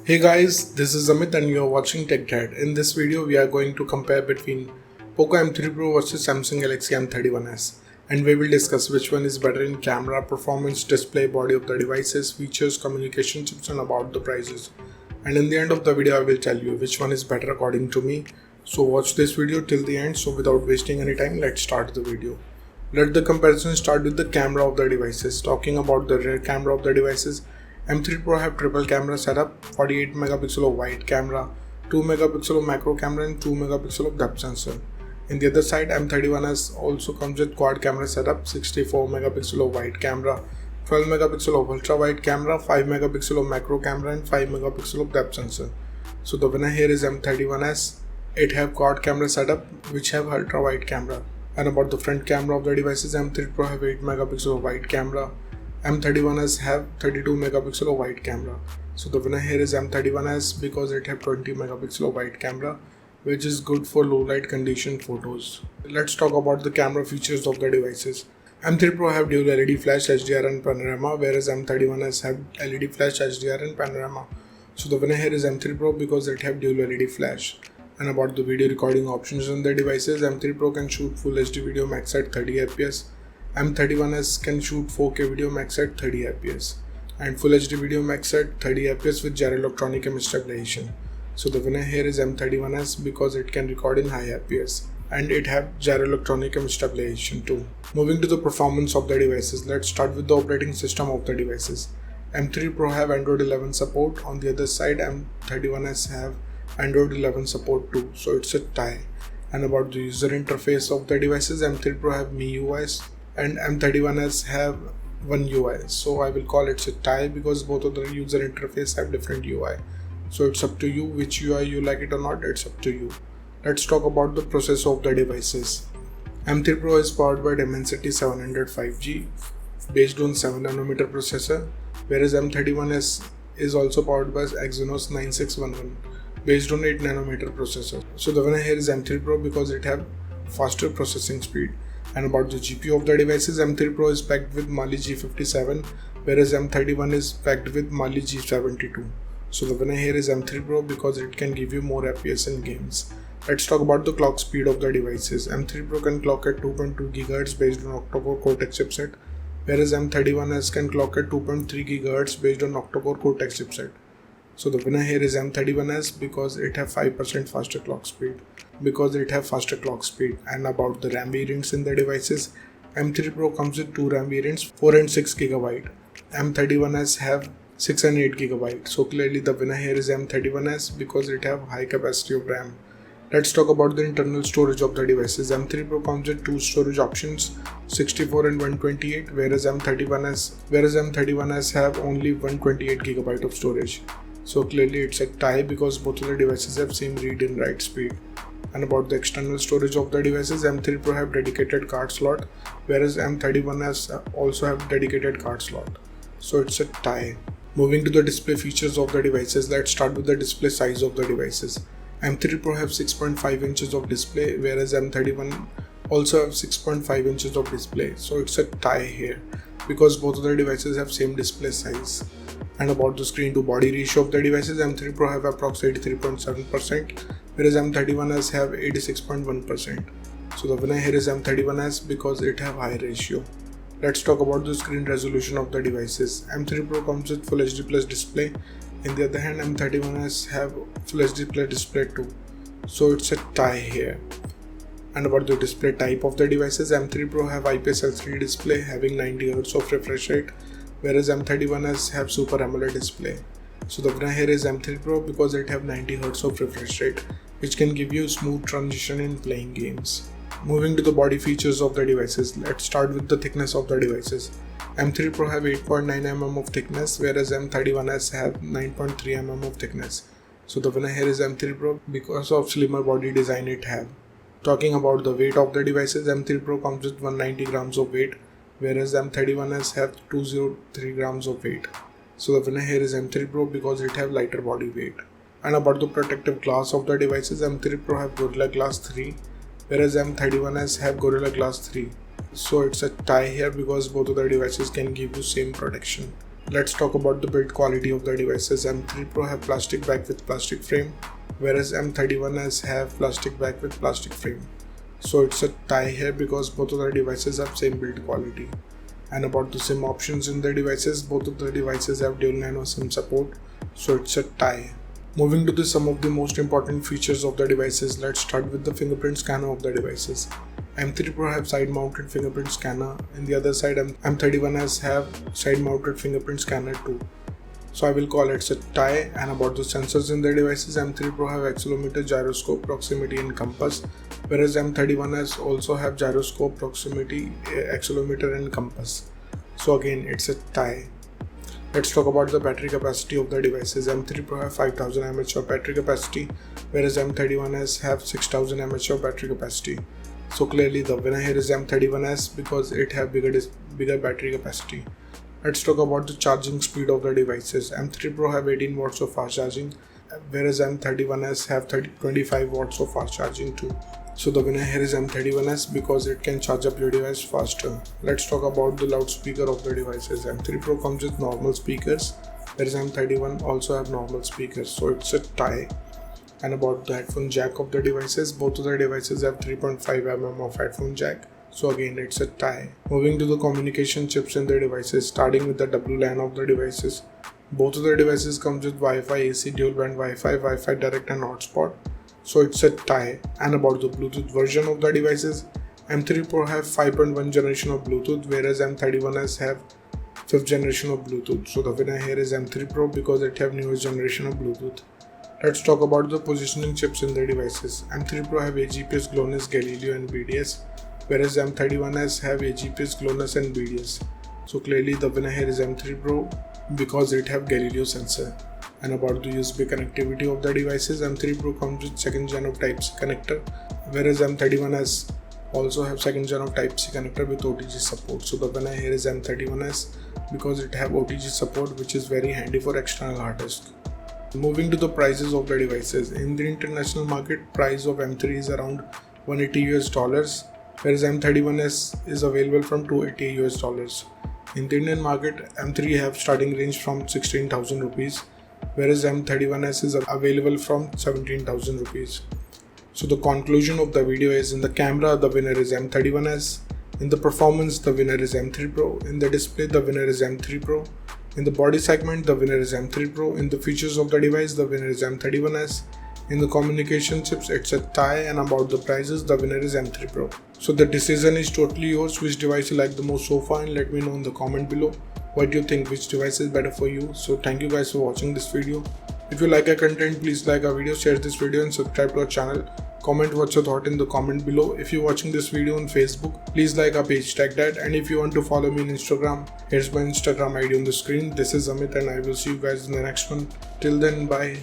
Hey guys, this is Amit and you are watching Tech Dad. In this video, we are going to compare between Poco M3 Pro versus Samsung Galaxy M31s, and we will discuss which one is better in camera, performance, display, body of the devices, features, communication chips, and about the prices. And in the end of the video, I will tell you which one is better according to me. So watch this video till the end. So without wasting any time, let's start the video. Let the comparison start with the camera of the devices. Talking about the rear camera of the devices, M3 Pro have triple camera setup, 48 megapixel of wide camera, 2 megapixel of macro camera and 2 megapixel of depth sensor. In the other side, M31s also comes with quad camera setup, 64 megapixel of wide camera, 12 megapixel of ultra wide camera, 5 megapixel of macro camera and 5 megapixel of depth sensor. So the winner here is M31s. It have quad camera setup which have ultra wide camera. And about the front camera of the devices, M3 Pro have 8 megapixel of wide camera. M31s have 32 megapixel of wide camera. So the winner here is M31s because it have 20 megapixel of wide camera, which is good for low light condition photos. Let's talk about the camera features of the devices. M3 Pro have dual LED flash HDR and panorama, whereas M31s have LED flash HDR and panorama. So the winner here is M3 Pro because it have dual LED flash. And about the video recording options on the devices, M3 Pro can shoot Full HD video max at 30 fps. M31s can shoot 4K video max at 30 fps and Full HD video max at 30 fps with gyro electronic image stabilization. So the winner here is M31s because it can record in high fps and it have gyro electronic image stabilization too. Moving to the performance of the devices, let's start with the operating system of the devices. M3 Pro have Android 11 support. On the other side, M31s have Android 11 support too, so it's a tie. And about the user interface of the devices, M3 Pro have MIUIs and M31s have One UI. So I will call it a tie because both of the user interface have different UI. So it's up to you which UI you like it or not, it's up to you. Let's talk about the processor of the devices. M3 Pro is powered by Dimensity 700 5G based on 7nm processor, whereas M31s is also powered by Exynos 9611 based on 8nm processor. So the winner here is M3 Pro because it have faster processing speed. And about the GPU of the devices, M3 Pro is packed with Mali G57, whereas M31 is packed with Mali G72. So the winner here is M3 Pro because it can give you more FPS in games. Let's talk about the clock speed of the devices. M3 Pro can clock at 2.2 GHz based on octa-core Cortex chipset, whereas M31s can clock at 2.3 GHz based on octa-core Cortex chipset. So the winner here is M31s because it have 5% faster clock speed. And about the RAM variants in the devices, M3 Pro comes with two RAM variants, 4 and 6 GB. M31s have 6 and 8 GB. So clearly the winner here is M31s because it have high capacity of RAM. Let's talk about the internal storage of the devices. M3 Pro comes with two storage options, 64 and 128, whereas M31s have only 128 GB of storage. So clearly it's a tie because both of the devices have same read and write speed. And about the external storage of the devices, M3 Pro have dedicated card slot, whereas M31s also have dedicated card slot. So it's a tie. Moving to the display features of the devices, let's start with the display size of the devices. M3 Pro have 6.5 inches of display, whereas M31 also have 6.5 inches of display. So it's a tie here because both of the devices have same display size. And about the screen to body ratio of the devices, M3 Pro have approximately 3.7%, whereas M31s have 86.1%. So the winner here is M31s because it have high ratio. Let's talk about the screen resolution of the devices. M3 Pro comes with Full HD Plus display. In the other hand, M31s have Full HD Plus display too. So it's a tie here. And about the display type of the devices, M3 Pro have IPS LCD display having 90Hz of refresh rate, whereas M31s have Super AMOLED display. So the winner here is M3 Pro because it have 90Hz of refresh rate, which can give you smooth transition in playing games. Moving to the body features of the devices, let's start with the thickness of the devices. M3 Pro have 8.9mm of thickness, whereas M31s have 9.3mm of thickness. So the winner here is M3 Pro because of slimmer body design it have. Talking about the weight of the devices, M3 Pro comes with 190 grams of weight, whereas M31s have 203 grams of weight. So the winner here is M3 Pro because it have lighter body weight. And about the protective glass of the devices, M3 Pro have Gorilla Glass 3, whereas M31s have Gorilla Glass 3. So it's a tie here because both of the devices can give you same protection. Let's talk about the build quality of the devices. M3 Pro have plastic back with plastic frame, whereas M31s have plastic back with plastic frame. So it's a tie here because both of the devices have same build quality. And about the SIM options in the devices, both of the devices have dual nano SIM support, so it's a tie. Moving to some of the most important features of the devices, let's start with the fingerprint scanner of the devices. M3 Pro have side mounted fingerprint scanner, and the other side M31s have side mounted fingerprint scanner too. So I will call it a tie. And about the sensors in the devices, M3 Pro have accelerometer, gyroscope, proximity and compass, whereas M31s also have gyroscope, proximity, accelerometer and compass. So again it's a tie. Let's talk about the battery capacity of the devices. M3 Pro have 5000 mAh of battery capacity, whereas M31s have 6000 mAh of battery capacity. So clearly the winner here is M31s because it have bigger battery capacity. Let's talk about the charging speed of the devices. M3 Pro have 18 watts of fast charging, whereas M31s have 25 watts of fast charging too. So the winner here is M31s because it can charge up your device faster. Let's talk about the loudspeaker of the devices. M3 Pro comes with normal speakers, whereas M31 also have normal speakers, so it's a tie. And about the headphone jack of the devices, both of the devices have 3.5 mm of headphone jack, so again it's a tie. Moving to the communication chips in the devices, starting with the WLAN of the devices. Both of the devices comes with Wi-Fi, AC, dual band Wi-Fi, Wi-Fi direct and hotspot, so it's a tie. And about the Bluetooth version of the devices, M3 Pro have 5.1 generation of Bluetooth, whereas M31s have 5th generation of Bluetooth. So the winner here is M3 Pro because it have newest generation of Bluetooth. Let's talk about the positioning chips in the devices. M3 Pro have AGPS, GLONASS, Galileo and BDS, whereas M31s have AGPS, GLONASS and BDS. So clearly the winner here is M3 Pro because it have Galileo sensor. And about the USB connectivity of the devices, M3 Pro comes with 2nd gen of Type-C connector, whereas M31s also have 2nd gen of Type-C connector with OTG support. So the winner here is M31s because it have OTG support, which is very handy for external hard disk. Moving to the prices of the devices. In the international market, price of M3 is around $180 whereas M31s is available from $280. In the Indian market, M3 have starting range from 16,000 rupees, whereas M31s is available from 17,000 rupees. So the conclusion of the video is, in the camera the winner is M31s, in the performance the winner is M3 Pro, in the display the winner is M3 Pro, in the body segment the winner is M3 Pro, in the features of the device the winner is M31s, in the communication chips it's a tie, and about the prices the winner is M3 Pro. So the decision is totally yours, which device you like the most so far, and let me know in the comment below what do you think, which device is better for you. So thank you guys for watching this video. If you like our content, please like our video, share this video and subscribe to our channel. Comment what's your thought in the comment below. If you're watching this video on Facebook, please like our page, tag that. And if you want to follow me on Instagram, here's my Instagram ID on the screen. This is Amit and I will see you guys in the next one. Till then, bye.